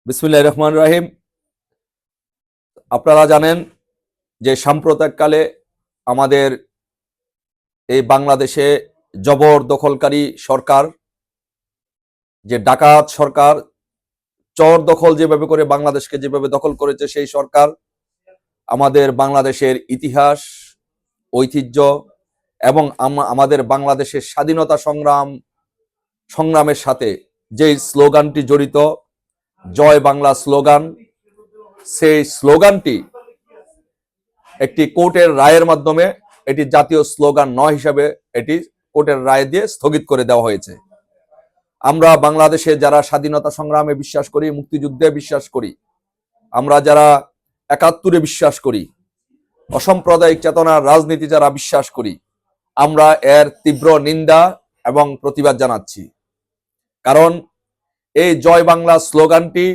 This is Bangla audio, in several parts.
বিসমিল্লাহির রহমানির রহিম। আপনারা জানেন যে সাম্প্রতিককালে আমাদের এই বাংলাদেশে জবরদখলকারী সরকার, যে ডাকাত সরকার, চর দখল যেভাবে করে বাংলাদেশকে যেভাবে দখল করেছে সেই সরকার আমাদের বাংলাদেশের ইতিহাস, ঐতিহ্য এবং আমাদের বাংলাদেশের স্বাধীনতা সংগ্রামের সাথে যেই স্লোগানটি জড়িত, জয় বাংলা স্লোগান, সেই স্লোগানটি একটি কোর্টের রায়ের মাধ্যমে এটি জাতীয় স্লোগান নয় হিসাবে এটি কোর্টের রায় দিয়ে স্থগিত করে দেওয়া হয়েছে। আমরা বাংলাদেশে যারা স্বাধীনতা সংগ্রামে বিশ্বাস করি, মুক্তিযুদ্ধে বিশ্বাস করি, আমরা যারা ৭১-এ বিশ্বাস করি, অসাম্প্রদায়িক চেতনার রাজনীতি যারা বিশ্বাস করি, আমরা এর তীব্র নিন্দা এবং প্রতিবাদ জানাচ্ছি। কারণ এই জয় বাংলা স্লোগানটি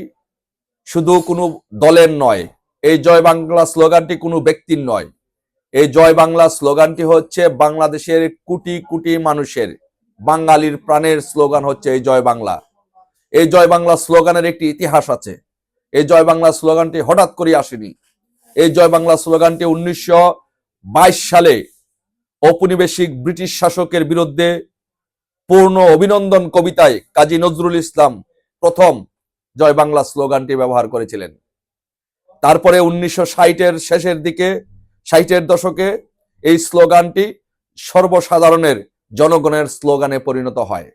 শুধু কোনো দলের নয়, এই জয় বাংলা স্লোগানটি কোনো ব্যক্তির নয়, এই জয় বাংলা স্লোগানটি হচ্ছে বাংলাদেশের কোটি কোটি মানুষের, বাঙালির প্রাণের স্লোগান হচ্ছে এই জয় বাংলা। এই জয় বাংলা স্লোগানের একটি ইতিহাস আছে। এই জয় বাংলা স্লোগানটি হঠাৎ করে আসেনি। এই জয় বাংলা স্লোগানটি 1922 সালে ঔপনিবেশিক ব্রিটিশ শাসকের বিরুদ্ধে পূর্ণ অভিনন্দন কবিতায় কাজী নজরুল ইসলাম প্রথম জয় বাংলা স্লোগানটি ব্যবহার করেছিলেন। তারপরে 1960-এর শেষের দিকে, 60-এর দশকে এই স্লোগানটি সর্বসাধারণের জনগণের স্লোগানে পরিণত হয়।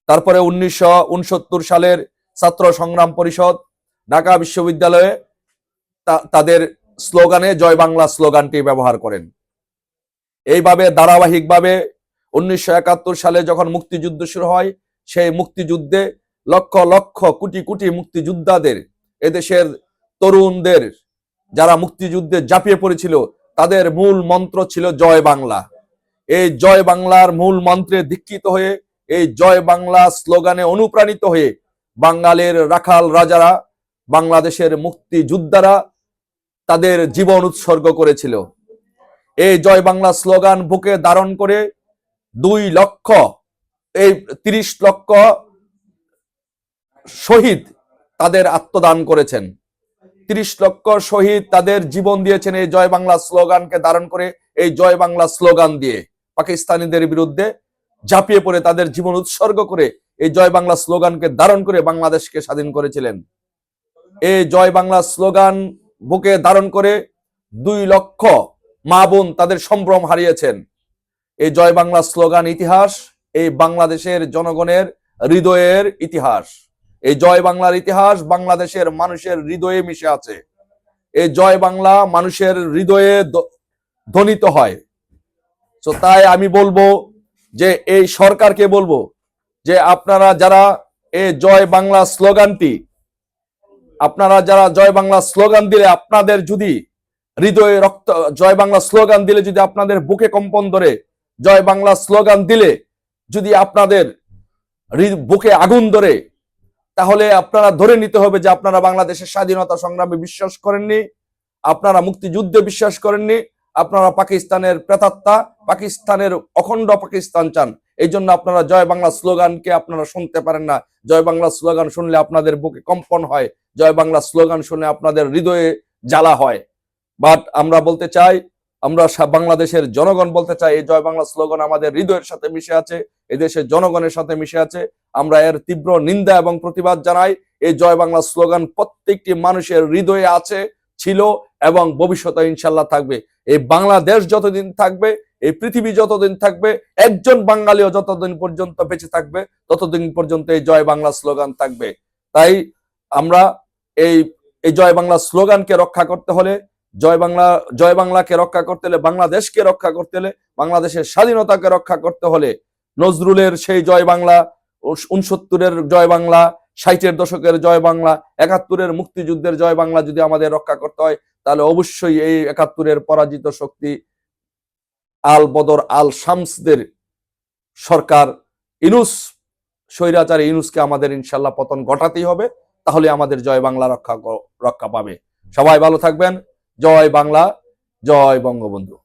তারপরে 1969 সালের ছাত্র সংগ্রাম পরিষদ ঢাকা বিশ্ববিদ্যালয়ে তাদের স্লোগানে জয় বাংলা স্লোগানটি ব্যবহার করেন। এইভাবে ধারাবাহিকভাবে 1971 সালে যখন মুক্তিযুদ্ধ শুরু হয়, সেই মুক্তিযুদ্ধে লক্ষ লক্ষ কোটি কোটি মুক্তিযোদ্ধাদের, এদেশের তরুণদের যারা মুক্তিযুদ্ধে ঝাঁপিয়ে পড়েছিল, তাদের মূল মন্ত্র ছিল জয় বাংলা। এই জয় বাংলার মূল মন্ত্রে দীক্ষিত হয়ে, এই জয় বাংলা স্লোগানে অনুপ্রাণিত হয়ে বাঙালির রাখাল রাজারা, বাংলাদেশের মুক্তিযোদ্ধারা তাদের জীবন উৎসর্গ করেছিল। এই জয় বাংলা স্লোগান বুকে ধারণ করে 30 লক্ষ শহীদ তাদের আত্মদান করেছেন। 30 লক্ষ শহীদ তাদের জীবন দিয়েছেন এই জয় বাংলা স্লোগানকে ধারণ করে। এই জয় বাংলা স্লোগান দিয়ে পাকিস্তানিদের বিরুদ্ধে ঝাঁপিয়ে পড়ে তাদের জীবন উৎসর্গ করে এই জয় বাংলা স্লোগানকে ধারণ করে বাংলাদেশকে স্বাধীন করেছিলেন। এই জয় বাংলা স্লোগান বুকে ধারণ করে 2 লক্ষ মা বোন তাদের সম্ভ্রম হারিয়েছেন। এই জয় বাংলা স্লোগান ইতিহাস, এই বাংলাদেশের জনগণের হৃদয়ের ইতিহাস। এই জয় বাংলার ইতিহাস বাংলাদেশের মানুষের হৃদয়ে মিশে আছে। এই জয় বাংলা মানুষের হৃদয়ে ধ্বনিত হয়। তো তাই আমি বলবো যে এই সরকারকে বলবো যে আপনারা যারা এই জয় বাংলা স্লোগানটি, আপনারা যারা জয় বাংলা স্লোগান দিলে আপনাদের যদি হৃদয়ে রক্ত, জয় বাংলা স্লোগান দিলে যদি আপনাদের বুকে কম্পন ধরে, জয় বাংলা স্লোগান দিলে যদি আপনাদের বুকে আগুন ধরে, তাহলে আপনারা ধরে নিতে হবে যে আপনারা বাংলাদেশের স্বাধীনতা সংগ্রামে বিশ্বাস করেননি, আপনারা মুক্তিযুদ্ধে বিশ্বাস করেননি, আপনারা পাকিস্তানের প্রেতাত্মা, পাকিস্তানের অখণ্ড পাকিস্তান চান। এই জন্য আপনারা জয় বাংলা স্লোগানকে আপনারা শুনতে পারেন না। জয় বাংলা স্লোগান শুনলে আপনাদের বুকে কম্পন হয়, জয় বাংলা স্লোগান শুনে আপনাদের হৃদয়ে জ্বালা হয়। বাট আমরা বলতে চাই, আমরা বাংলাদেশের জনগণ বলতে চাই, এই জয় বাংলা স্লোগান আমাদের হৃদয়ের সাথে মিশে আছে, এই দেশের জনগণের সাথে মিশে আছে। আমরা এর তীব্র নিন্দা এবং প্রতিবাদ জানাই। এই জয় বাংলা স্লোগান প্রত্যেকটি মানুষের হৃদয়ে আছে, ছিল এবং ভবিষ্যতে ইনশাল্লাহ থাকবে। এই বাংলাদেশ যতদিন থাকবে, এই পৃথিবী যতদিন থাকবে, একজন বাঙালিও যতদিন পর্যন্ত বেঁচে থাকবে, ততদিন পর্যন্ত এই জয় বাংলা স্লোগান থাকবে। তাই আমরা এই জয় বাংলা স্লোগানকে রক্ষা করতে হলে, জয় বাংলাকে রক্ষা করতে হলে, বাংলাদেশকে রক্ষা করতে হলে, বাংলাদেশের স্বাধীনতাকে রক্ষা করতে হলে, নজরুলের সেই জয় বাংলা, 69-এর জয় বাংলা, 60-এর দশকের জয় বাংলা, 71-এর মুক্তিযুদ্ধের জয় বাংলা যদি আমাদের রক্ষা করতে হয়, তাহলে অবশ্যই এই 71-এর পরাজিত শক্তি আল বদর আল শামসদের সরকার ইনুস, স্বৈরাচারী ইনুসকে আমাদের ইনশাল্লাহ পতন ঘটাতেই হবে। তাহলে আমাদের জয় বাংলা রক্ষা পাবে। সবাই ভালো থাকবেন। জয় বাংলা, জয় বঙ্গবন্ধু।